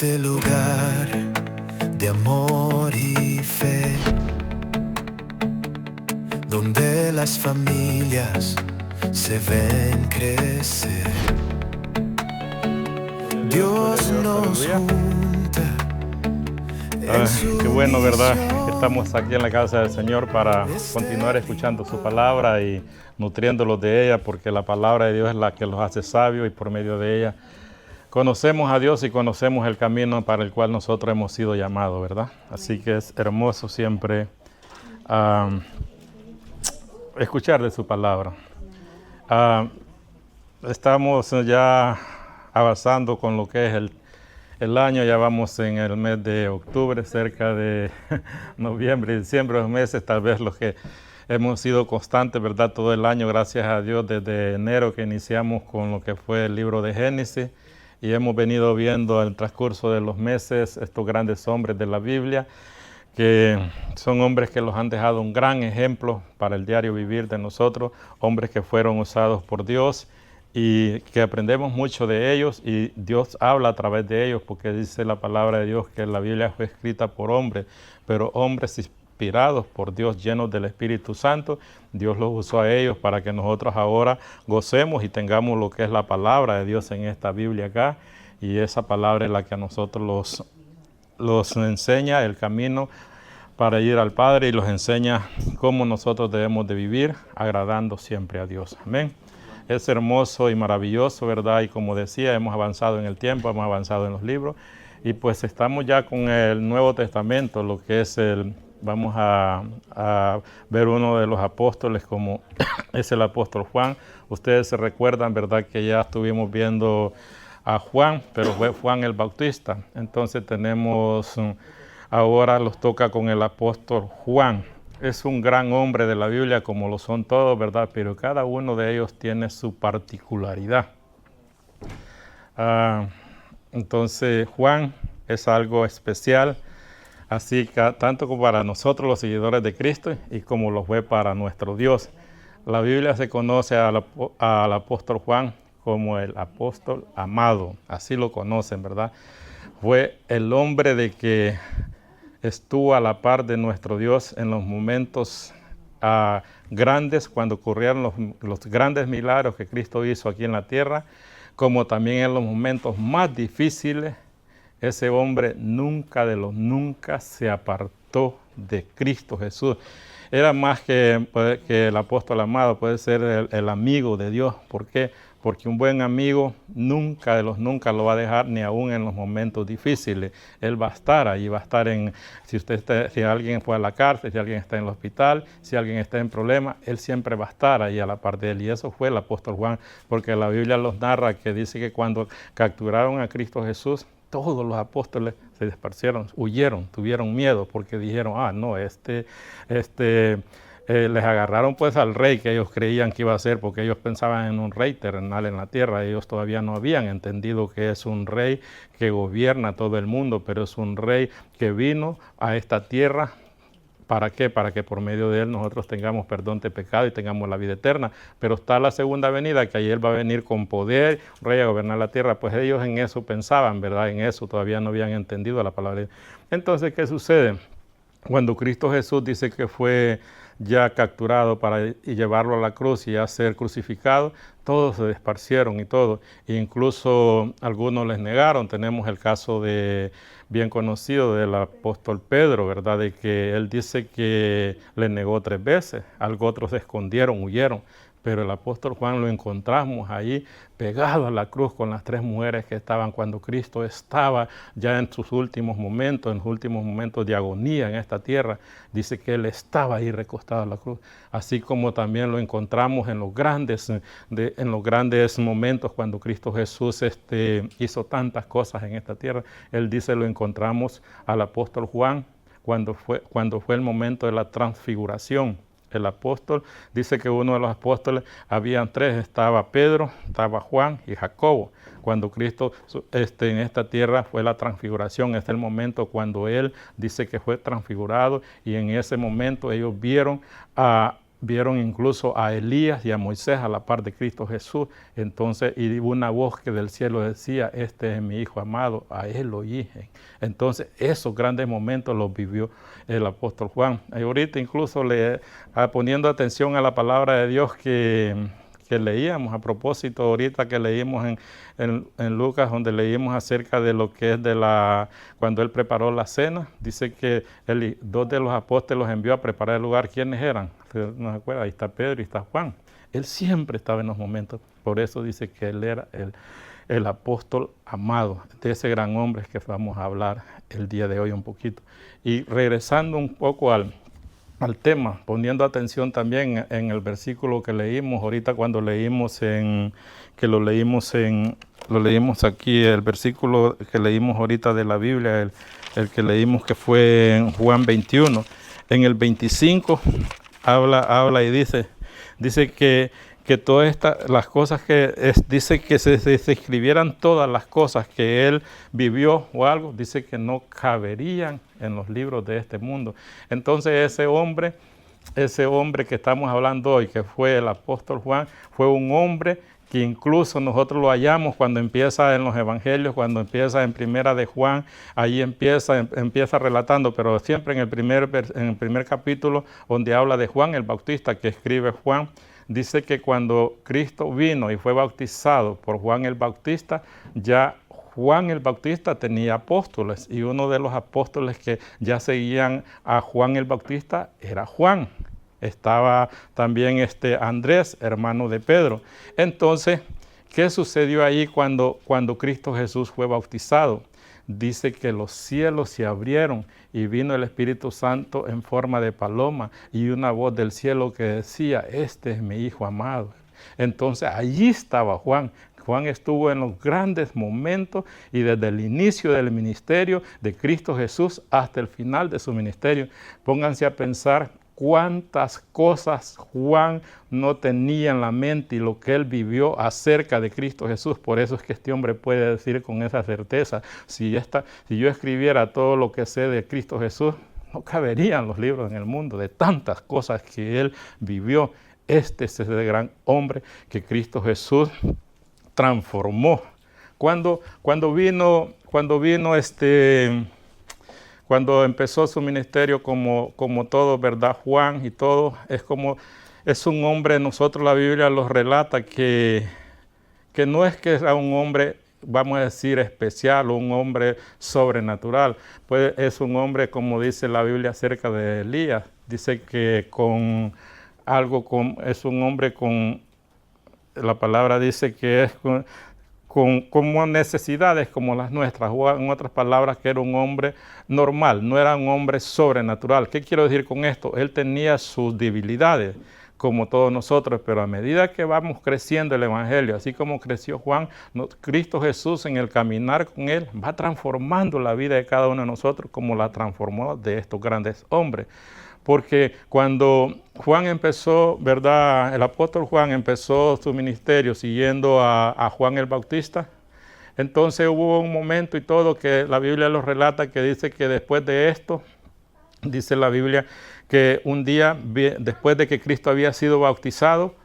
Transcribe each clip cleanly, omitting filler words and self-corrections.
este lugar de amor y fe, donde las familias se ven crecer. Dios nos junta. Qué bueno, ¿verdad? Estamos aquí en la casa del Señor para continuar escuchando su palabra y nutriéndolos de ella, porque la palabra de Dios es la que los hace sabios y por medio de ella conocemos a Dios y conocemos el camino para el cual nosotros hemos sido llamados, ¿verdad? Así que es hermoso siempre escuchar de su palabra. Estamos ya avanzando con lo que es el año, ya vamos en el mes de octubre, cerca de noviembre y diciembre, los meses tal vez los que hemos sido constantes, ¿verdad? Todo el año, gracias a Dios, desde enero que iniciamos con lo que fue el libro de Génesis, y hemos venido viendo el transcurso de los meses estos grandes hombres de la Biblia, que son hombres que los han dejado un gran ejemplo para el diario vivir de nosotros, hombres que fueron usados por Dios y que aprendemos mucho de ellos, y Dios habla a través de ellos, porque dice la palabra de Dios que la Biblia fue escrita por hombres, pero hombres inspirados por Dios, llenos del Espíritu Santo. Dios los usó a ellos para que nosotros ahora gocemos y tengamos lo que es la palabra de Dios en esta Biblia acá, y esa palabra es la que a nosotros los enseña el camino para ir al Padre, y los enseña cómo nosotros debemos de vivir agradando siempre a Dios. Amén. Es hermoso y maravilloso, ¿verdad? Y como decía, hemos avanzado en el tiempo, hemos avanzado en los libros, y pues estamos ya con el Nuevo Testamento, lo que es vamos a ver uno de los apóstoles, como es el apóstol Juan. Ustedes se recuerdan, ¿verdad?, que ya estuvimos viendo a Juan, pero fue Juan el Bautista. Entonces ahora los toca con el apóstol Juan. Es un gran hombre de la Biblia, como lo son todos, ¿verdad? Pero cada uno de ellos tiene su particularidad. Entonces Juan es algo especial, así que tanto como para nosotros los seguidores de Cristo y como lo fue para nuestro Dios. La Biblia se conoce al apóstol Juan como el apóstol amado, así lo conocen, ¿verdad? Fue el hombre de que estuvo a la par de nuestro Dios en los momentos grandes, cuando ocurrieron los grandes milagros que Cristo hizo aquí en la tierra, como también en los momentos más difíciles. Ese hombre nunca se apartó de Cristo Jesús. Era más que el apóstol amado, puede ser el amigo de Dios. ¿Por qué? Porque un buen amigo nunca lo va a dejar, ni aún en los momentos difíciles. Él va a estar ahí, va a estar si alguien fue a la cárcel, si alguien está en el hospital, si alguien está en problemas, él siempre va a estar ahí a la par de él. Y eso fue el apóstol Juan, porque la Biblia los narra, que dice que cuando capturaron a Cristo Jesús, todos los apóstoles se dispersieron, huyeron, tuvieron miedo, porque dijeron, no, les agarraron pues al rey que ellos creían que iba a ser, porque ellos pensaban en un rey terrenal en la tierra. Ellos todavía no habían entendido que es un rey que gobierna todo el mundo, pero es un rey que vino a esta tierra. ¿Para qué? Para que por medio de él nosotros tengamos perdón de pecado y tengamos la vida eterna. Pero está la segunda venida, que ahí él va a venir con poder, rey a gobernar la tierra. Pues ellos en eso pensaban, ¿verdad? En eso todavía no habían entendido la palabra de Dios. Entonces, ¿qué sucede? Cuando Cristo Jesús dice que fue ya capturado y llevarlo a la cruz y ya ser crucificado, todos se esparcieron y todo. E incluso algunos les negaron. Tenemos el caso bien conocido del apóstol Pedro, ¿verdad? De que él dice que le negó 3 veces. Algo otros se escondieron, huyeron. Pero el apóstol Juan lo encontramos ahí pegado a la cruz con las 3 mujeres que estaban cuando Cristo estaba ya en sus últimos momentos, en los últimos momentos de agonía en esta tierra. Dice que él estaba ahí recostado a la cruz. Así como también lo encontramos en los grandes momentos cuando Cristo Jesús hizo tantas cosas en esta tierra. Él dice, lo encontramos al apóstol Juan cuando fue el momento de la transfiguración. El apóstol dice que uno de los apóstoles, habían 3, estaba Pedro, estaba Juan y Jacobo. Cuando Cristo en esta tierra fue la transfiguración, es el momento cuando él dice que fue transfigurado, y en ese momento ellos vieron vieron incluso a Elías y a Moisés a la par de Cristo Jesús. Entonces, y una voz que del cielo decía, este es mi Hijo amado, a él oí. Entonces, esos grandes momentos los vivió el apóstol Juan. Y ahorita incluso poniendo atención a la palabra de Dios que leíamos, a propósito, ahorita que leímos en Lucas, donde leímos acerca de lo que es cuando él preparó la cena, dice que dos de los apóstoles los envió a preparar el lugar. ¿Quiénes eran? ¿No se acuerda? Ahí está Pedro y está Juan. Él siempre estaba en los momentos, por eso dice que él era el apóstol amado, de ese gran hombre que vamos a hablar el día de hoy un poquito. Y regresando un poco al tema, poniendo atención también en el versículo que leímos ahorita cuando leímos lo leímos aquí, el versículo que leímos ahorita de la Biblia, el que leímos que fue en Juan 21, en el 25 habla y dice que todas las cosas dice que se escribieran todas las cosas que él vivió o algo, dice que no caberían en los libros de este mundo. Entonces ese hombre que estamos hablando hoy, que fue el apóstol Juan, fue un hombre que incluso nosotros lo hallamos cuando empieza en los evangelios, cuando empieza en Primera de Juan, ahí empieza relatando, pero siempre en el primer capítulo donde habla de Juan el Bautista, que escribe Juan, dice que cuando Cristo vino y fue bautizado por Juan el Bautista, ya Juan el Bautista tenía apóstoles, y uno de los apóstoles que ya seguían a Juan el Bautista era Juan. Estaba también Andrés, hermano de Pedro. Entonces, ¿qué sucedió ahí cuando Cristo Jesús fue bautizado? Dice que los cielos se abrieron y vino el Espíritu Santo en forma de paloma y una voz del cielo que decía, este es mi Hijo amado. Entonces allí estaba Juan. Juan estuvo en los grandes momentos y desde el inicio del ministerio de Cristo Jesús hasta el final de su ministerio. Pónganse a pensar cuántas cosas Juan no tenía en la mente y lo que él vivió acerca de Cristo Jesús. Por eso es que este hombre puede decir con esa certeza, si yo escribiera todo lo que sé de Cristo Jesús, no caberían los libros en el mundo de tantas cosas que él vivió. Este es ese gran hombre que Cristo Jesús transformó. Cuando empezó su ministerio como todo, ¿verdad? Juan y todo, es un hombre, nosotros la Biblia los relata que no es que era un hombre, vamos a decir, especial o un hombre sobrenatural, pues es un hombre, como dice la Biblia acerca de Elías, dice que es un hombre con, la palabra dice que es con necesidades como las nuestras, o en otras palabras que era un hombre normal, no era un hombre sobrenatural. ¿Qué quiero decir con esto? Él tenía sus debilidades, como todos nosotros, pero a medida que vamos creciendo el Evangelio, así como creció Juan, Cristo Jesús en el caminar con él va transformando la vida de cada uno de nosotros como la transformó de estos grandes hombres. Porque cuando Juan empezó, ¿verdad? El apóstol Juan empezó su ministerio siguiendo a Juan el Bautista. Entonces hubo un momento y todo que la Biblia lo relata, que dice que después de esto, dice la Biblia que un día, después de que Cristo había sido bautizado,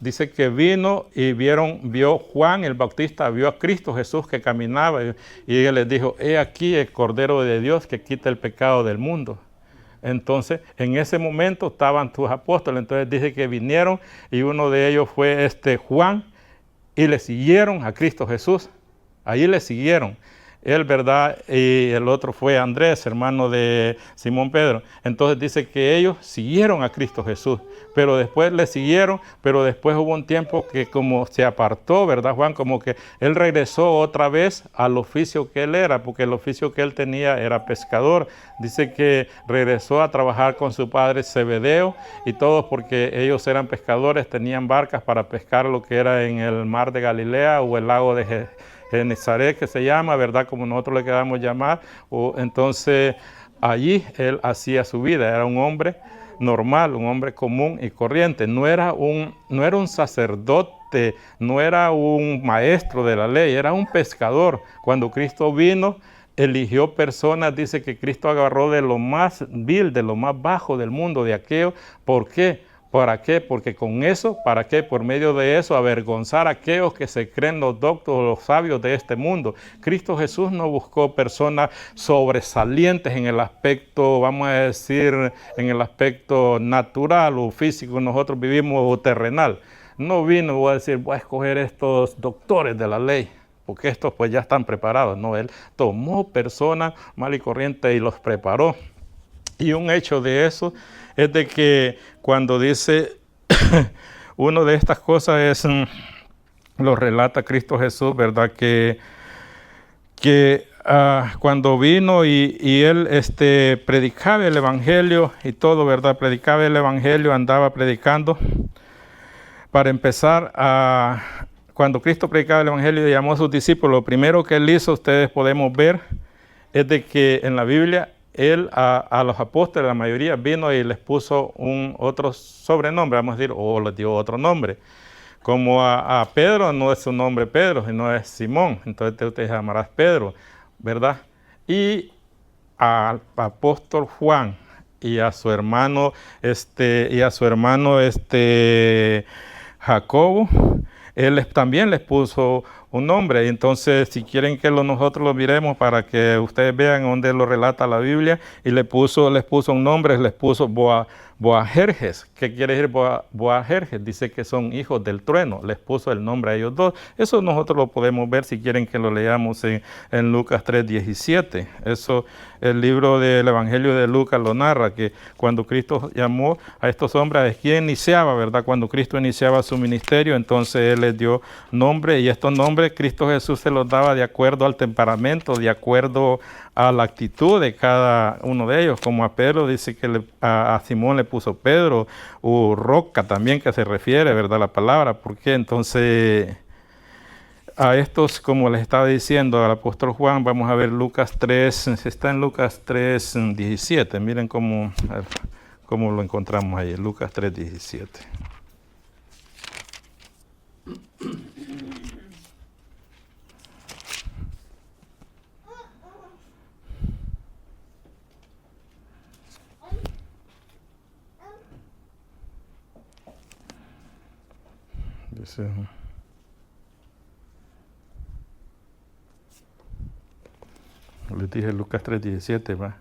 dice que vino y vio Juan el Bautista, vio a Cristo Jesús que caminaba y él les dijo, he aquí el Cordero de Dios que quita el pecado del mundo. Entonces, en ese momento estaban sus apóstoles. Entonces dice que vinieron y uno de ellos fue Juan y le siguieron a Cristo Jesús. Ahí le siguieron. Él, ¿verdad? Y el otro fue Andrés, hermano de Simón Pedro. Entonces dice que ellos siguieron a Cristo Jesús, pero después le siguieron, pero después hubo un tiempo que como se apartó, ¿verdad, Juan? Como que él regresó otra vez al oficio que él era, porque el oficio que él tenía era pescador. Dice que regresó a trabajar con su padre Zebedeo y todos, porque ellos eran pescadores, tenían barcas para pescar lo que era en el mar de Galilea o el lago de Genezaret, que se llama, ¿verdad? Como nosotros le queramos llamar. Entonces, allí él hacía su vida. Era un hombre normal, un hombre común y corriente. No era un sacerdote, no era un maestro de la ley, era un pescador. Cuando Cristo vino, eligió personas, dice que Cristo agarró de lo más vil, de lo más bajo del mundo, de aquello. ¿Por qué? ¿Para qué? Porque con eso, ¿para qué? Por medio de eso, avergonzar a aquellos que se creen los doctos, los sabios de este mundo. Cristo Jesús no buscó personas sobresalientes en el aspecto, vamos a decir, en el aspecto natural o físico. Nosotros vivimos terrenal. No vino, voy a decir, voy a escoger estos doctores de la ley, porque estos pues ya están preparados. No, Él tomó personas mal y corrientes y los preparó. Y un hecho de eso es de que cuando dice, una de estas cosas es, lo relata Cristo Jesús, ¿verdad? Que cuando vino y Él predicaba el Evangelio y todo, ¿verdad? Predicaba el Evangelio, andaba predicando. Para empezar, cuando Cristo predicaba el Evangelio y llamó a sus discípulos, lo primero que Él hizo, ustedes podemos ver, es de que en la Biblia, Él a los apóstoles, la mayoría, vino y les puso otro sobrenombre, vamos a decir, o les dio otro nombre. Como a Pedro no es su nombre Pedro, sino es Simón, entonces usted llamarás Pedro, ¿verdad? Y al apóstol Juan y a su hermano, Jacobo, Él también les puso un nombre. Entonces, si quieren que nosotros lo miremos para que ustedes vean dónde lo relata la Biblia, y les puso un nombre, les puso Boanerges. ¿Qué quiere decir Boanerges? Dice que son hijos del trueno. Les puso el nombre a ellos dos. Eso nosotros lo podemos ver si quieren que lo leamos en Lucas 3:17. Eso, el libro del Evangelio de Lucas lo narra, que cuando Cristo llamó a estos hombres, ¿quién iniciaba, verdad? Cuando Cristo iniciaba su ministerio, entonces Él les dio nombre, y estos nombres Cristo Jesús se los daba de acuerdo al temperamento, de acuerdo a la actitud de cada uno de ellos. Como a Pedro dice que a Simón le puso Pedro, o roca también, que se refiere, ¿verdad? La palabra. ¿Por qué? Entonces, a estos, como les estaba diciendo al apóstol Juan, vamos a ver Lucas 3, está en Lucas 3:17. Miren cómo lo encontramos ahí, Lucas 3:17. Dice, les dije Lucas 3:17, va,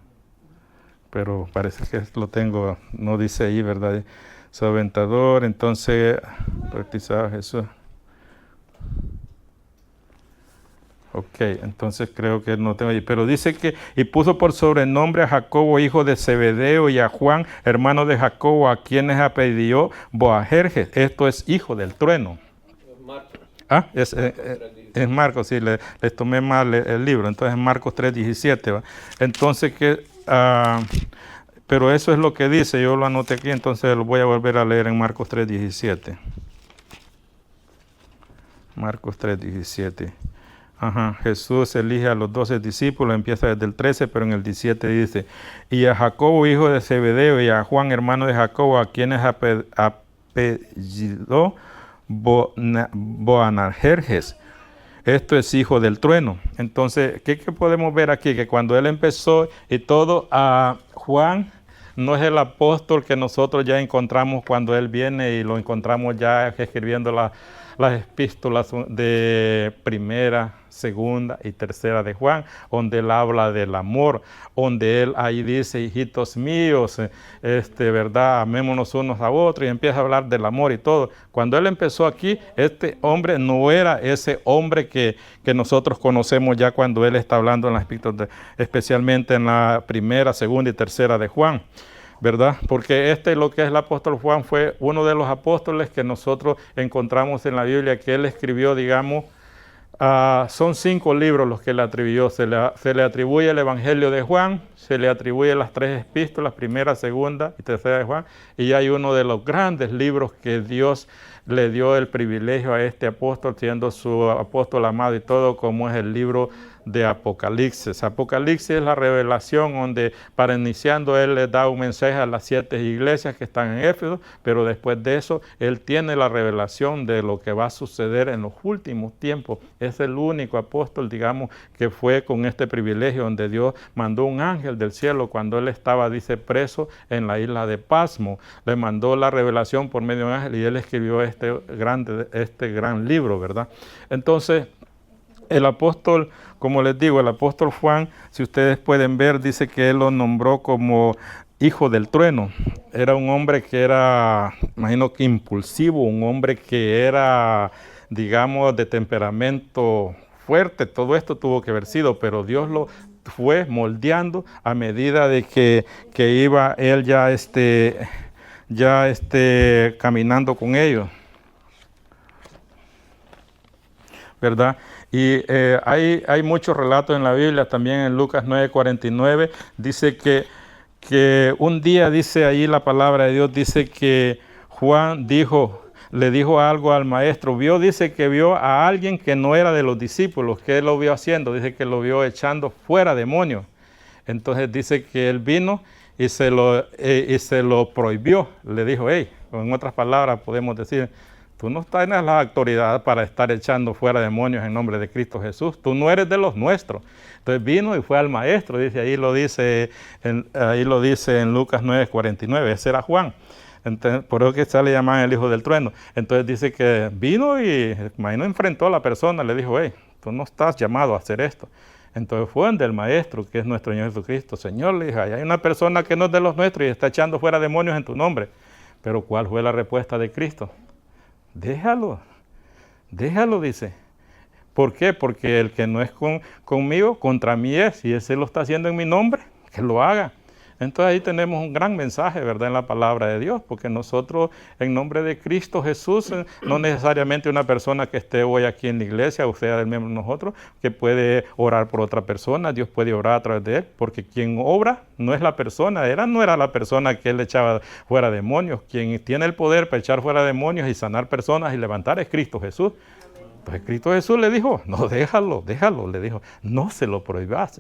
pero parece que lo tengo, no dice ahí, ¿verdad? Su aventador, entonces, bautizaba Jesús. Ok, entonces creo que no tengo ahí, pero dice que, y puso por sobrenombre a Jacobo, hijo de Zebedeo, y a Juan, hermano de Jacobo, a quienes apellidó Boanerges. Esto es hijo del trueno. Es Marcos, sí, les tomé mal el libro, entonces Marcos 3:17. ¿va? Entonces, pero eso es lo que dice, yo lo anoté aquí, entonces lo voy a volver a leer en Marcos 3:17. Marcos 3:17. Jesús elige a los 12 discípulos, empieza desde el 13, pero en el 17 dice, y a Jacobo, hijo de Zebedeo, y a Juan, hermano de Jacobo, a quienes apellidó Boanerges. Esto es hijo del trueno. Entonces, ¿qué podemos ver aquí? Que cuando él empezó y todo, a Juan no es el apóstol que nosotros ya encontramos cuando él viene y lo encontramos ya escribiendo las epístolas de primera, segunda y tercera de Juan, donde él habla del amor, donde él ahí dice, hijitos míos, verdad, amémonos unos a otros, y empieza a hablar del amor y todo. Cuando él empezó aquí, este hombre no era ese hombre que nosotros conocemos ya cuando él está hablando en las epístolas, especialmente en la primera, segunda y tercera de Juan, ¿verdad? Porque lo que es el apóstol Juan fue uno de los apóstoles que nosotros encontramos en la Biblia, que él escribió, digamos, son 5 libros los que le atribuyó. Se le atribuye el Evangelio de Juan, se le atribuye las 3 epístolas, primera, segunda y tercera de Juan, y hay uno de los grandes libros que Dios le dio el privilegio a este apóstol, siendo su apóstol amado y todo, como es el libro de Apocalipsis. Apocalipsis es la revelación donde, para iniciando, él le da un mensaje a las 7 iglesias que están en Éfeso, pero después de eso, él tiene la revelación de lo que va a suceder en los últimos tiempos. Es el único apóstol, digamos, que fue con este privilegio, donde Dios mandó un ángel del cielo cuando él estaba, dice, preso en la isla de Pasmo. Le mandó la revelación por medio de un ángel y él escribió este gran libro, ¿verdad? Entonces, el apóstol, como les digo, el apóstol Juan, si ustedes pueden ver, dice que él lo nombró como hijo del trueno. Era un hombre que era, imagino que impulsivo, un hombre que era, digamos, de temperamento fuerte. Todo esto tuvo que haber sido, pero Dios lo fue moldeando a medida de que iba él ya caminando con ellos, ¿verdad? Y hay muchos relatos en la Biblia, también en Lucas 9:49, dice que un día, dice ahí la palabra de Dios, dice que Juan le dijo algo al maestro, dice que vio a alguien que no era de los discípulos, que él lo vio haciendo, dice que lo vio echando fuera demonios. Entonces dice que él vino y se lo prohibió, le dijo, en otras palabras podemos decir, tú no tienes la autoridad para estar echando fuera demonios en nombre de Cristo Jesús. Tú no eres de los nuestros. Entonces vino y fue al maestro, ahí lo dice en Lucas 9:49, ese era Juan. Entonces, por eso que se le llamaban el hijo del trueno. Entonces dice que vino y enfrentó a la persona, le dijo, tú no estás llamado a hacer esto. Entonces fue del maestro, que es nuestro Señor Jesucristo. Señor, le dijo, hay una persona que no es de los nuestros y está echando fuera demonios en tu nombre. Pero ¿cuál fue la respuesta de Cristo? Déjalo, dice. ¿Por qué? Porque el que no es conmigo, contra mí es. Y ese lo está haciendo en mi nombre, que lo haga. Entonces ahí tenemos un gran mensaje, ¿verdad?, en la palabra de Dios, porque nosotros, en nombre de Cristo Jesús, no necesariamente una persona que esté hoy aquí en la iglesia, o sea, el miembro de nosotros, que puede orar por otra persona, Dios puede orar a través de él, porque quien obra no es la persona, no era la persona que él echaba fuera demonios. Quien tiene el poder para echar fuera demonios y sanar personas y levantar es Cristo Jesús. Pues Cristo Jesús le dijo, no, déjalo, le dijo, no se lo prohibas,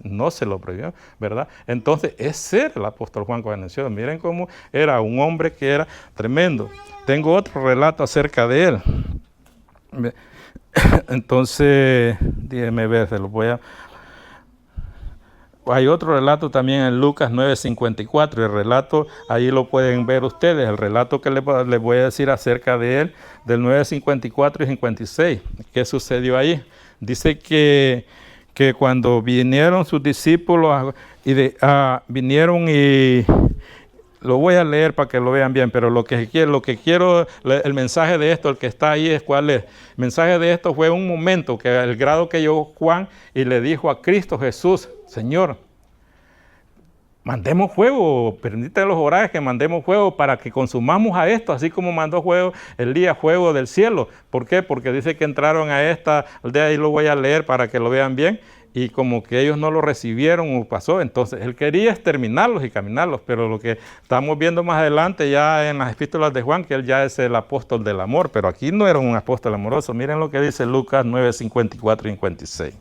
¿verdad? Entonces, ese era el apóstol Juan cuando nació. Miren cómo era un hombre que era tremendo. Tengo otro relato acerca de él. Entonces, déjenme ver, se lo voy a... Hay otro relato también en Lucas 9:54, el relato, ahí lo pueden ver ustedes, el relato que les voy a decir acerca de él, del 9:54 y 56, ¿qué sucedió ahí? Dice que cuando vinieron sus discípulos, vinieron y... Lo voy a leer para que lo vean bien, pero lo que quiero, el mensaje de esto, el que está ahí, es cuál es. El mensaje de esto fue un momento, que el grado que llegó Juan y le dijo a Cristo Jesús, Señor, mandemos fuego, permítete los horarios que mandemos fuego para que consumamos a esto, así como mandó Elías fuego del cielo. ¿Por qué? Porque dice que entraron a esta aldea, y lo voy a leer para que lo vean bien. Y como que ellos no lo recibieron o pasó, entonces él quería exterminarlos y caminarlos, pero lo que estamos viendo más adelante ya en las epístolas de Juan, que él ya es el apóstol del amor, pero aquí no era un apóstol amoroso. Miren lo que dice Lucas 9:54 y 56.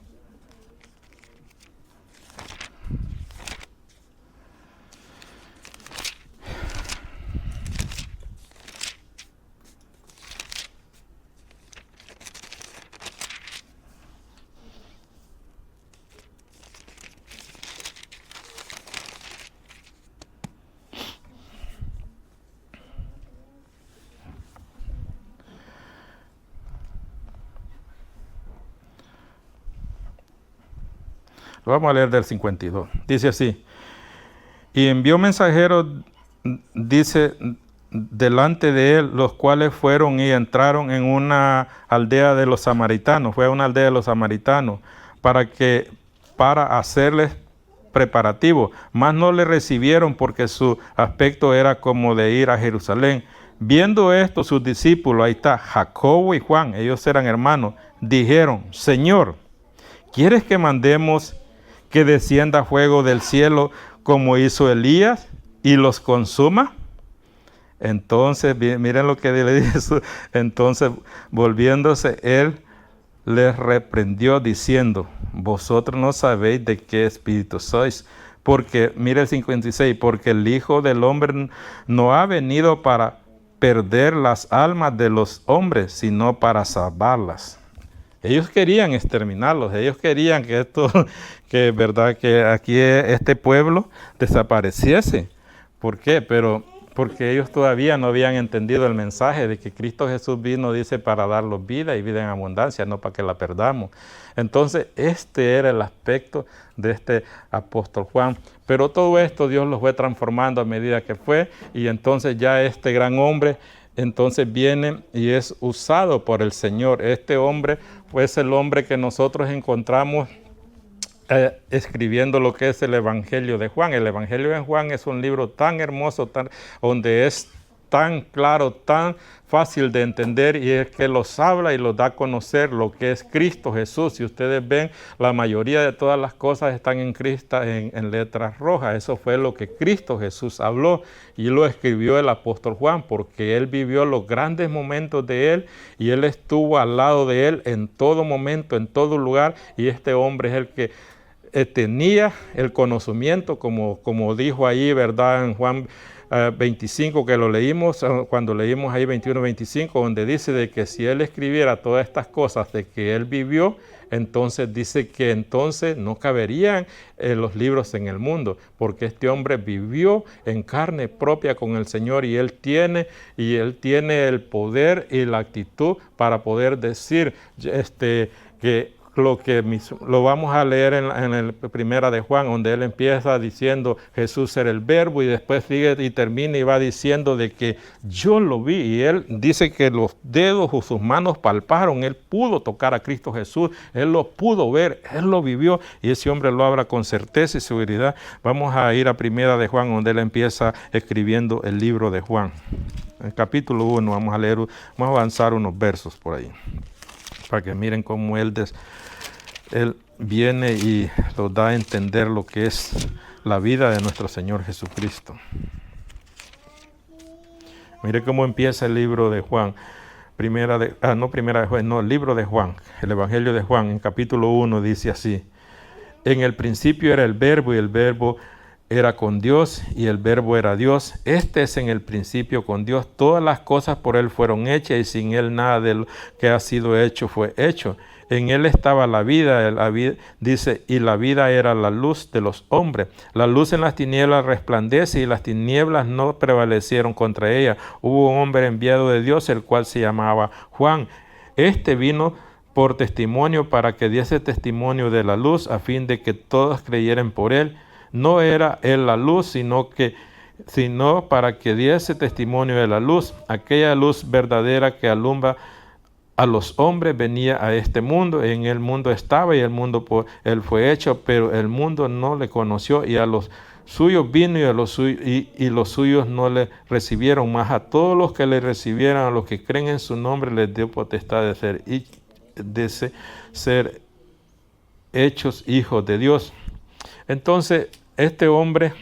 Vamos a leer del 52. Dice así: y envió mensajeros, dice, delante de él, los cuales fueron y entraron en una aldea de los samaritanos. Fue a una aldea de los samaritanos para hacerles preparativos. Mas no le recibieron, porque su aspecto era como de ir a Jerusalén. Viendo esto, sus discípulos, ahí está, Jacobo y Juan, ellos eran hermanos, dijeron: Señor, ¿quieres que mandemos que descienda fuego del cielo como hizo Elías y los consuma? Entonces, miren lo que le dice. Entonces, volviéndose él, les reprendió diciendo, vosotros no sabéis de qué espíritu sois, porque, mire el 56, porque el Hijo del Hombre no ha venido para perder las almas de los hombres, sino para salvarlas. Ellos querían exterminarlos, ellos querían que esto, que verdad, que aquí este pueblo desapareciese. ¿Por qué? Porque ellos todavía no habían entendido el mensaje de que Cristo Jesús vino, dice, para darlos vida y vida en abundancia, no para que la perdamos. Entonces, este era el aspecto de este apóstol Juan. Pero todo esto Dios lo fue transformando a medida que fue, y entonces ya este gran hombre, entonces viene y es usado por el Señor. Este hombre fue el hombre que nosotros encontramos escribiendo lo que es el Evangelio de Juan. El Evangelio de Juan es un libro tan hermoso, donde es tan claro, tan fácil de entender, y es que los habla y los da a conocer lo que es Cristo Jesús. Si ustedes ven, la mayoría de todas las cosas están en letras rojas. Eso fue lo que Cristo Jesús habló y lo escribió el apóstol Juan, porque él vivió los grandes momentos de él y él estuvo al lado de él en todo momento, en todo lugar, y este hombre es el que tenía el conocimiento, como dijo ahí, ¿verdad? En Juan 25, que lo leímos, cuando leímos ahí 21-25, donde dice de que si él escribiera todas estas cosas de que él vivió, entonces dice que entonces no caberían los libros en el mundo, porque este hombre vivió en carne propia con el Señor, y él tiene el poder y la actitud para poder decir que lo vamos a leer en el primera de Juan, donde él empieza diciendo Jesús era el verbo, y después sigue y termina y va diciendo de que yo lo vi, y él dice que los dedos o sus manos palparon, él pudo tocar a Cristo Jesús, él lo pudo ver, él lo vivió, y ese hombre lo habla con certeza y seguridad. Vamos a ir a primera de Juan, donde él empieza escribiendo el libro de Juan. En el capítulo 1 vamos a avanzar unos versos por ahí, para que miren cómo él viene y nos da a entender lo que es la vida de nuestro Señor Jesucristo. Mire cómo empieza el libro de Juan. El libro de Juan, el Evangelio de Juan, en capítulo 1 dice así: en el principio era el verbo, y el verbo era con Dios, y el verbo era Dios. Este es en el principio con Dios. Todas las cosas por él fueron hechas, y sin él nada de lo que ha sido hecho fue hecho. En él estaba la vida, dice, y la vida era la luz de los hombres. La luz en las tinieblas resplandece, y las tinieblas no prevalecieron contra ella. Hubo un hombre enviado de Dios, el cual se llamaba Juan. Este vino por testimonio, para que diese testimonio de la luz, a fin de que todos creyeran por él. No era él la luz, sino para que diese testimonio de la luz. Aquella luz verdadera que alumbra a los hombres venía a este mundo. En el mundo estaba, y el mundo por él fue hecho, pero el mundo no le conoció, y a los suyos vino, y los suyos no le recibieron. Mas a todos los que le recibieron, a los que creen en su nombre, les dio potestad de ser hechos hijos de Dios. Entonces, este hombre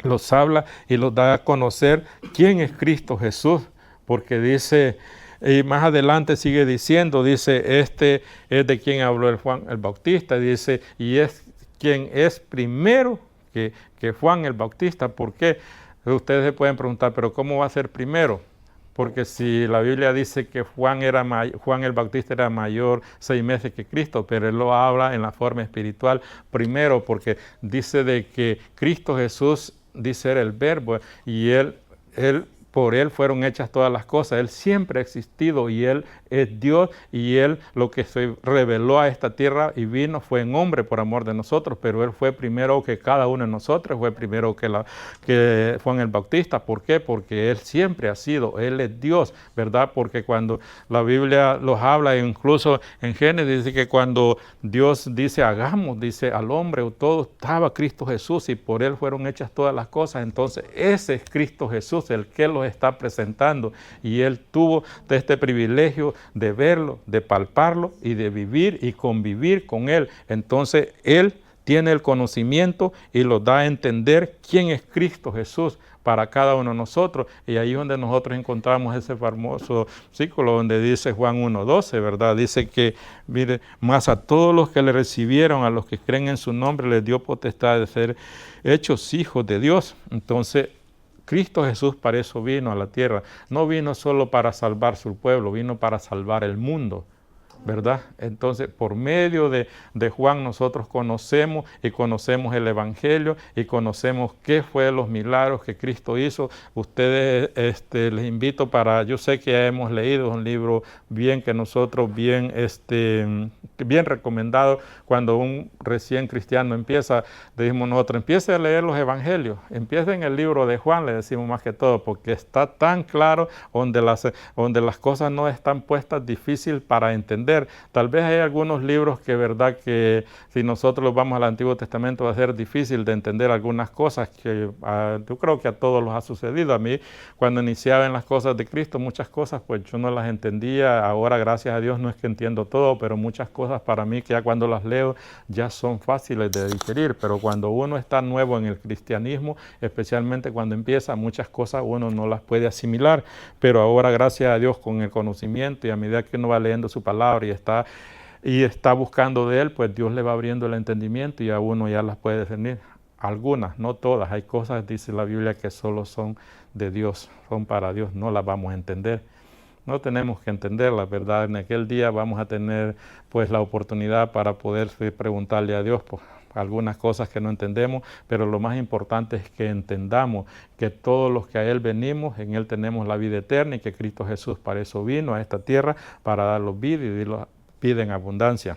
los habla y los da a conocer quién es Cristo Jesús, porque dice, y más adelante sigue diciendo, dice, este es de quien habló el Juan el Bautista, dice, y es quien es primero que Juan el Bautista. ¿Por qué? Ustedes se pueden preguntar, pero ¿cómo va a ser primero? Porque si la Biblia dice que Juan el Bautista era mayor 6 meses que Cristo, pero él lo habla en la forma espiritual primero, porque dice de que Cristo Jesús, dice, era el verbo, y por él fueron hechas todas las cosas. Él siempre ha existido, y él es Dios, y él lo que se reveló a esta tierra y vino fue en hombre por amor de nosotros, pero él fue primero que cada uno de nosotros, fue primero que Juan el Bautista. ¿Por qué? Porque él siempre ha sido, él es Dios, ¿verdad? Porque cuando la Biblia los habla, incluso en Génesis, dice que cuando Dios dice hagamos, dice al hombre o todo, estaba Cristo Jesús, y por él fueron hechas todas las cosas. Entonces ese es Cristo Jesús, el que los está presentando, y él tuvo este privilegio de verlo, de palparlo y de vivir y convivir con él. Entonces él tiene el conocimiento y lo da a entender quién es Cristo Jesús, para cada uno de nosotros. Y ahí es donde nosotros encontramos ese famoso versículo donde dice Juan 1:12, ¿verdad? Dice que, mire, más a todos los que le recibieron, a los que creen en su nombre, les dio potestad de ser hechos hijos de Dios. Entonces, Cristo Jesús para eso vino a la tierra. No vino solo para salvar su pueblo, vino para salvar el mundo, ¿verdad? Entonces, por medio de Juan nosotros conocemos el Evangelio y conocemos qué fue los milagros que Cristo hizo. Ustedes, les invito para, yo sé que ya hemos leído un libro bien que nosotros, bien recomendado. Cuando un recién cristiano empieza, decimos nosotros, empiece a leer los Evangelios, empiece en el libro de Juan, le decimos más que todo, porque está tan claro donde las cosas no están puestas difícil para entender. Tal vez hay algunos libros que verdad que si nosotros los vamos al Antiguo Testamento va a ser difícil de entender algunas cosas que yo creo que a todos los ha sucedido. A mí cuando iniciaba en las cosas de Cristo, muchas cosas pues yo no las entendía. Ahora gracias a Dios no es que entiendo todo, pero muchas cosas para mí que ya cuando las leo ya son fáciles de digerir. Pero cuando uno está nuevo en el cristianismo, especialmente cuando empieza, muchas cosas uno no las puede asimilar. Pero ahora gracias a Dios con el conocimiento y a medida que uno va leyendo su palabra y está buscando de Él, pues Dios le va abriendo el entendimiento y a uno ya las puede discernir. Algunas, no todas. Hay cosas, dice la Biblia, que solo son de Dios, son para Dios, no las vamos a entender. No tenemos que entenderlas, ¿verdad? En aquel día vamos a tener pues la oportunidad para poder preguntarle a Dios por algunas cosas que no entendemos, pero lo más importante es que entendamos que todos los que a Él venimos, en Él tenemos la vida eterna y que Cristo Jesús para eso vino a esta tierra, para darnos vida y vida en abundancia.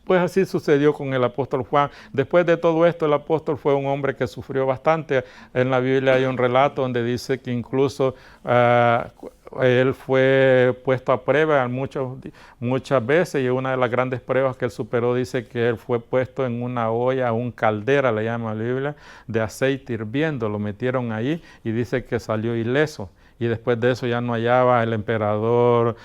Pues así sucedió con el apóstol Juan. Después de todo esto, el apóstol fue un hombre que sufrió bastante. En la Biblia hay un relato donde dice que incluso él fue puesto a prueba muchas veces, y una de las grandes pruebas que él superó dice que él fue puesto en una olla, un caldera, le llama la Biblia, de aceite hirviendo. Lo metieron ahí y dice que salió ileso. Y después de eso ya no hallaba el emperador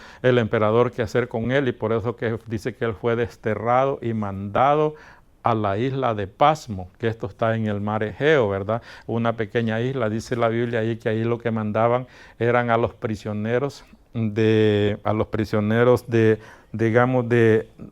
qué hacer con él, y por eso que dice que él fue desterrado y mandado a la isla de Pasmo, que esto está en el mar Egeo, ¿verdad? Una pequeña isla, dice la Biblia ahí que ahí lo que mandaban eran a los prisioneros digamos,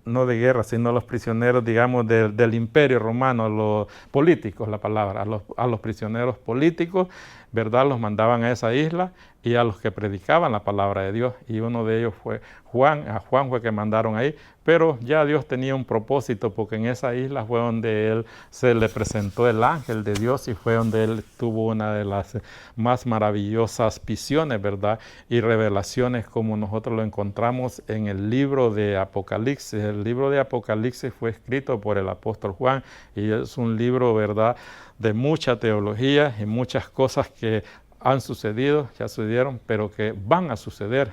no de guerra, sino a los prisioneros, digamos, del imperio romano, los políticos, la palabra, a los prisioneros políticos, ¿verdad? Los mandaban a esa isla y a los que predicaban la palabra de Dios, y uno de ellos fue Juan. A Juan fue que mandaron ahí, pero ya Dios tenía un propósito, porque en esa isla fue donde él se le presentó el ángel de Dios y fue donde él tuvo una de las más maravillosas visiones, ¿verdad? Y revelaciones como nosotros lo encontramos en el libro de Apocalipsis. El libro de Apocalipsis fue escrito por el apóstol Juan y es un libro, ¿verdad?, de mucha teología y muchas cosas que han sucedido, ya sucedieron, pero que van a suceder.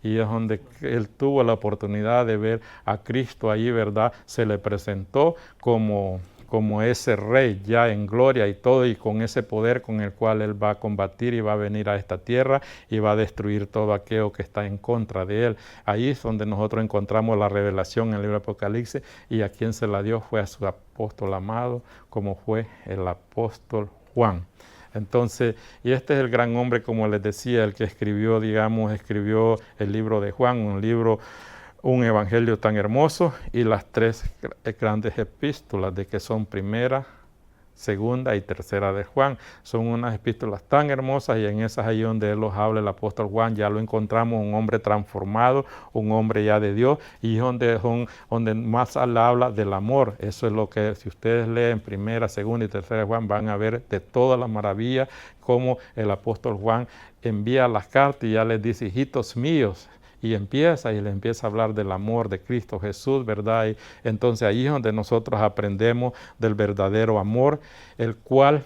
Y es donde él tuvo la oportunidad de ver a Cristo allí, ¿verdad? Se le presentó como ese rey ya en gloria y todo, y con ese poder con el cual él va a combatir y va a venir a esta tierra y va a destruir todo aquello que está en contra de él. Ahí es donde nosotros encontramos la revelación en el libro de Apocalipsis, y a quien se la dio fue a su apóstol amado, como fue el apóstol Juan. Entonces, y este es el gran hombre, como les decía, el que escribió el libro de Juan, un evangelio tan hermoso, y las tres grandes epístolas, de que son primera, segunda y tercera de Juan. Son unas epístolas tan hermosas, y en esas ahí donde él los habla el apóstol Juan, ya lo encontramos un hombre transformado, un hombre ya de Dios, y donde más habla del amor. Eso es lo que, si ustedes leen primera, segunda y tercera de Juan, van a ver de todas las maravillas, como el apóstol Juan envía las cartas y ya les dice, hijitos míos, y le empieza a hablar del amor de Cristo Jesús, ¿verdad? Y entonces ahí es donde nosotros aprendemos del verdadero amor, el cual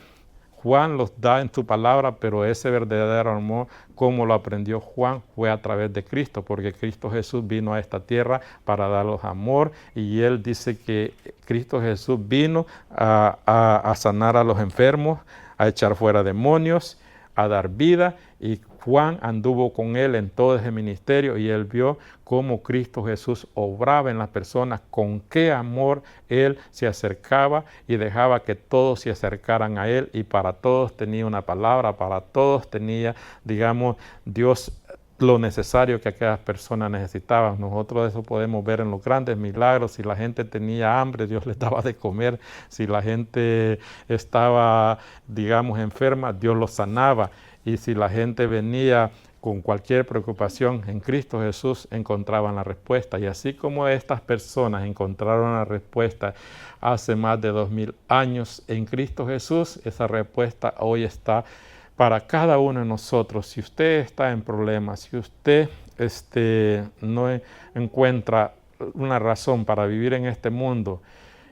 Juan los da en su palabra, pero ese verdadero amor, como lo aprendió Juan, fue a través de Cristo, porque Cristo Jesús vino a esta tierra para darlos amor, y él dice que Cristo Jesús vino a sanar a los enfermos, a echar fuera demonios, a dar vida, y Juan anduvo con él en todo ese ministerio y él vio cómo Cristo Jesús obraba en las personas, con qué amor él se acercaba y dejaba que todos se acercaran a él, y para todos tenía una palabra, para todos tenía, digamos, Dios lo necesario que aquellas personas necesitaban. Nosotros eso podemos ver en los grandes milagros. Si la gente tenía hambre, Dios les daba de comer. Si la gente estaba, digamos, enferma, Dios los sanaba. Y si la gente venía con cualquier preocupación, en Cristo Jesús encontraban la respuesta. Y así como estas personas encontraron la respuesta hace más de 2000 años en Cristo Jesús, esa respuesta hoy está para cada uno de nosotros. Si usted está en problemas, si usted no encuentra una razón para vivir en este mundo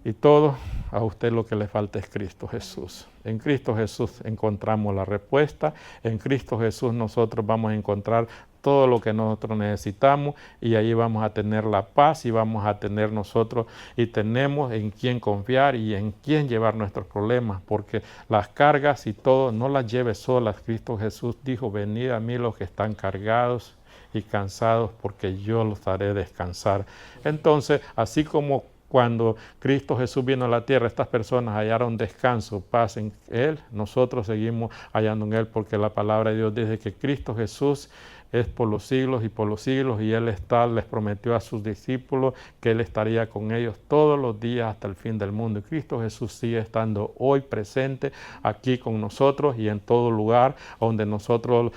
y todo, a usted lo que le falta es Cristo Jesús. En Cristo Jesús encontramos la respuesta. En Cristo Jesús nosotros vamos a encontrar todo lo que nosotros necesitamos, y ahí vamos a tener la paz y vamos a tener nosotros, y tenemos en quién confiar y en quién llevar nuestros problemas, porque las cargas y todo no las lleve solas. Cristo Jesús dijo: venid a mí los que están cargados y cansados, porque yo los haré descansar. Entonces, así como cuando Cristo Jesús vino a la tierra, estas personas hallaron descanso, paz en Él, nosotros seguimos hallando en Él, porque la palabra de Dios dice que Cristo Jesús es por los siglos y por los siglos, y Él les prometió a sus discípulos que Él estaría con ellos todos los días hasta el fin del mundo. Y Cristo Jesús sigue estando hoy presente aquí con nosotros, y en todo lugar donde nosotros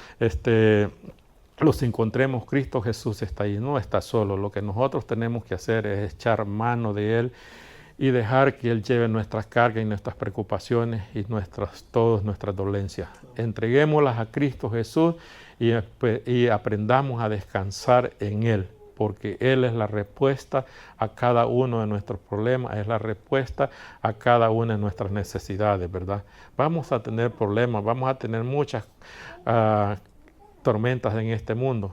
los encontremos, Cristo Jesús está ahí, no está solo. Lo que nosotros tenemos que hacer es echar mano de Él y dejar que Él lleve nuestras cargas y nuestras preocupaciones y todas nuestras dolencias. Entreguémoslas a Cristo Jesús y aprendamos a descansar en Él, porque Él es la respuesta a cada uno de nuestros problemas, es la respuesta a cada una de nuestras necesidades, ¿verdad? Vamos a tener problemas, vamos a tener muchas tormentas en este mundo,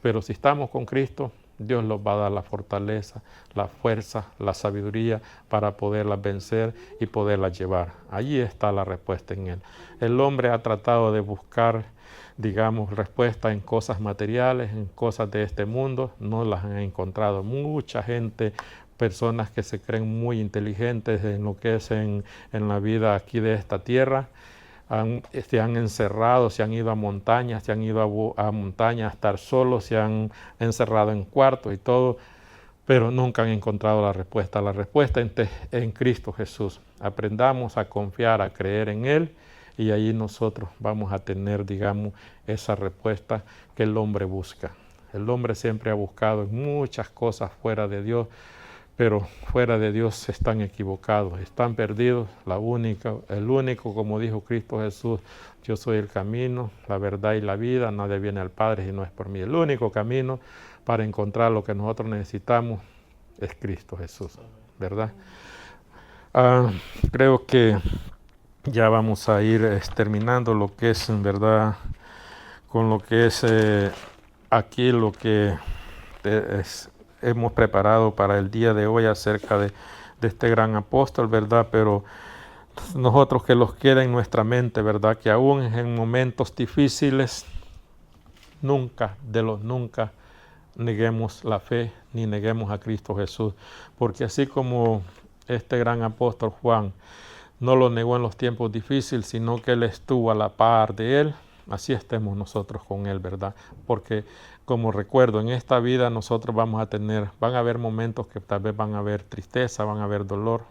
pero si estamos con Cristo, Dios nos va a dar la fortaleza, la fuerza, la sabiduría para poderlas vencer y poderlas llevar. Allí está la respuesta en Él. El hombre ha tratado de buscar, digamos, respuesta en cosas materiales, en cosas de este mundo, no las han encontrado. Mucha gente, personas que se creen muy inteligentes en lo que es en la vida aquí de esta tierra, se han encerrado, se han ido a montañas, se han ido a montañas a estar solos, se han encerrado en cuartos y todo, pero nunca han encontrado la respuesta. La respuesta en Cristo Jesús. Aprendamos a confiar, a creer en Él, y ahí nosotros vamos a tener, digamos, esa respuesta que el hombre busca. El hombre siempre ha buscado en muchas cosas fuera de Dios, pero fuera de Dios están equivocados, están perdidos. El único, como dijo Cristo Jesús: yo soy el camino, la verdad y la vida, nadie viene al Padre si no es por mí. El único camino para encontrar lo que nosotros necesitamos es Cristo Jesús, ¿verdad? Creo que ya vamos a ir terminando lo que es, en verdad, con lo que es aquí lo que hemos preparado para el día de hoy acerca de este gran apóstol, ¿verdad? Pero nosotros que los queda en nuestra mente, ¿verdad? Que aún en momentos difíciles, nunca neguemos la fe ni neguemos a Cristo Jesús, porque así como este gran apóstol Juan no lo negó en los tiempos difíciles, sino que Él estuvo a la par de Él, así estemos nosotros con Él, ¿verdad? Porque, como recuerdo, en esta vida nosotros van a haber momentos que tal vez van a haber tristeza, van a haber dolor,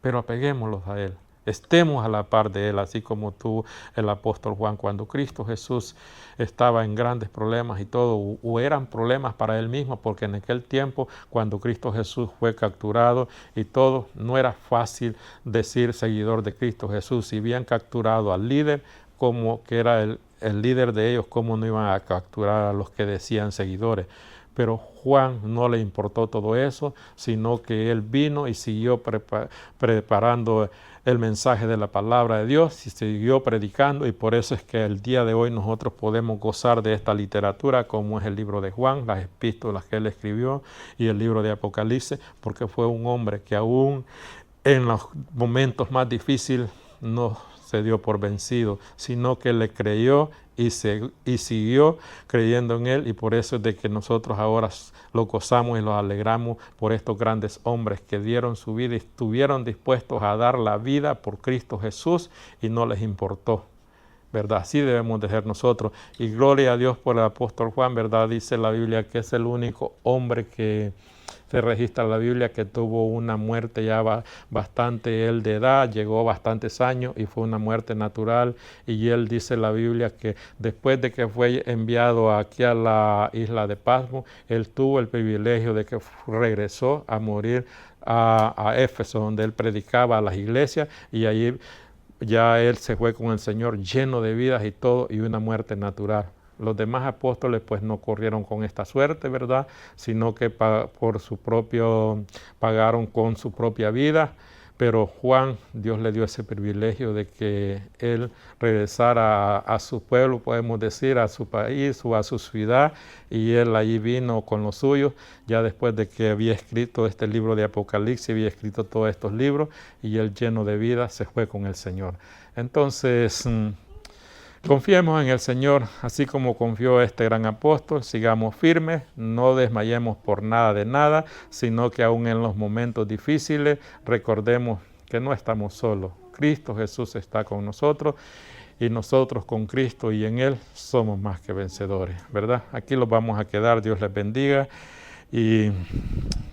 pero apeguémoslos a Él. Estemos a la par de Él, así como tú, el apóstol Juan, cuando Cristo Jesús estaba en grandes problemas y todo, o eran problemas para Él mismo, porque en aquel tiempo, cuando Cristo Jesús fue capturado y todo, no era fácil decir seguidor de Cristo Jesús. Si habían capturado al líder, como que era el líder de ellos, cómo no iban a capturar a los que decían seguidores. Pero Juan no le importó todo eso, sino que él vino y siguió preparando el mensaje de la palabra de Dios y siguió predicando, y por eso es que el día de hoy nosotros podemos gozar de esta literatura, como es el libro de Juan, las epístolas que él escribió y el libro de Apocalipsis, porque fue un hombre que aún en los momentos más difíciles no se dio por vencido, sino que le creyó y siguió creyendo en Él, y por eso es de que nosotros ahora lo gozamos y los alegramos por estos grandes hombres que dieron su vida y estuvieron dispuestos a dar la vida por Cristo Jesús y no les importó, ¿verdad? Así debemos de ser nosotros. Y gloria a Dios por el apóstol Juan, ¿verdad? Dice la Biblia que es el único hombre que se registra en la Biblia que tuvo una muerte ya bastante él de edad, llegó bastantes años y fue una muerte natural. Y él dice en la Biblia que después de que fue enviado aquí a la isla de Pasmo, él tuvo el privilegio de que regresó a morir a Éfeso, donde él predicaba a las iglesias, y allí ya él se fue con el Señor lleno de vidas y todo, y una muerte natural. Los demás apóstoles pues no corrieron con esta suerte, ¿verdad? Sino que pagaron con su propia vida. Pero Juan, Dios le dio ese privilegio de que él regresara a su pueblo, podemos decir, a su país o a su ciudad, y él allí vino con los suyos, ya después de que había escrito este libro de Apocalipsis, había escrito todos estos libros, y él lleno de vida se fue con el Señor. Entonces, confiemos en el Señor, así como confió este gran apóstol. Sigamos firmes, no desmayemos por nada de nada, sino que aún en los momentos difíciles recordemos que no estamos solos. Cristo Jesús está con nosotros y nosotros con Cristo y en Él somos más que vencedores, ¿verdad? Aquí los vamos a quedar, Dios les bendiga. Y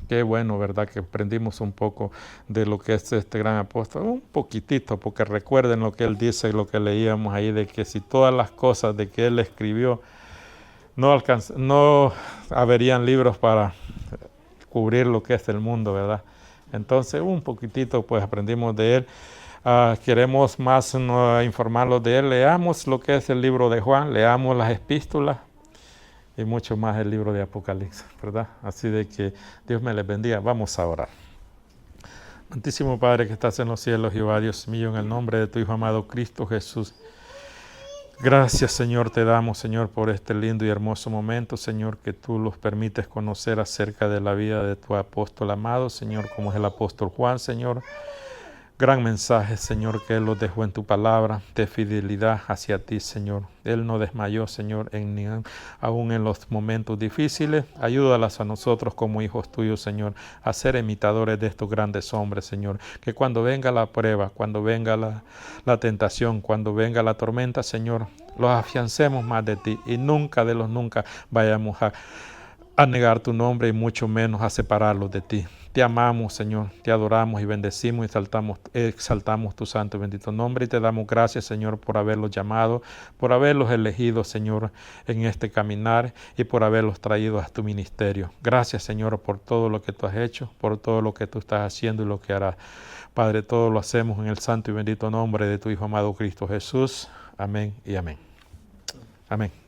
qué bueno, ¿verdad? Que aprendimos un poco de lo que es este gran apóstol, un poquitito, porque recuerden lo que él dice, lo que leíamos ahí, de que si todas las cosas de que él escribió no habrían libros para cubrir lo que es el mundo, ¿verdad? Entonces, un poquitito, pues aprendimos de él. Queremos más informarlos de él. Leamos lo que es el libro de Juan, leamos las epístolas, y mucho más el libro de Apocalipsis, ¿verdad? Así de que Dios me les bendiga. Vamos a orar. Santísimo Padre que estás en los cielos, Jehová Dios mío, en el nombre de tu Hijo amado Cristo Jesús. Gracias, Señor, te damos, Señor, por este lindo y hermoso momento, Señor, que tú los permites conocer acerca de la vida de tu apóstol amado, Señor, como es el apóstol Juan, Señor. Gran mensaje, Señor, que Él los dejó en tu palabra, de fidelidad hacia ti, Señor. Él no desmayó, Señor, aún en los momentos difíciles. Ayúdalas a nosotros como hijos tuyos, Señor, a ser imitadores de estos grandes hombres, Señor. Que cuando venga la prueba, cuando venga la tentación, cuando venga la tormenta, Señor, los afiancemos más de ti y nunca de los nunca vayamos a negar tu nombre y mucho menos a separarlos de ti. Te amamos, Señor, te adoramos y bendecimos y exaltamos tu santo y bendito nombre, y te damos gracias, Señor, por haberlos llamado, por haberlos elegido, Señor, en este caminar y por haberlos traído a tu ministerio. Gracias, Señor, por todo lo que tú has hecho, por todo lo que tú estás haciendo y lo que harás. Padre, todo lo hacemos en el santo y bendito nombre de tu Hijo amado Cristo Jesús. Amén y amén. Amén.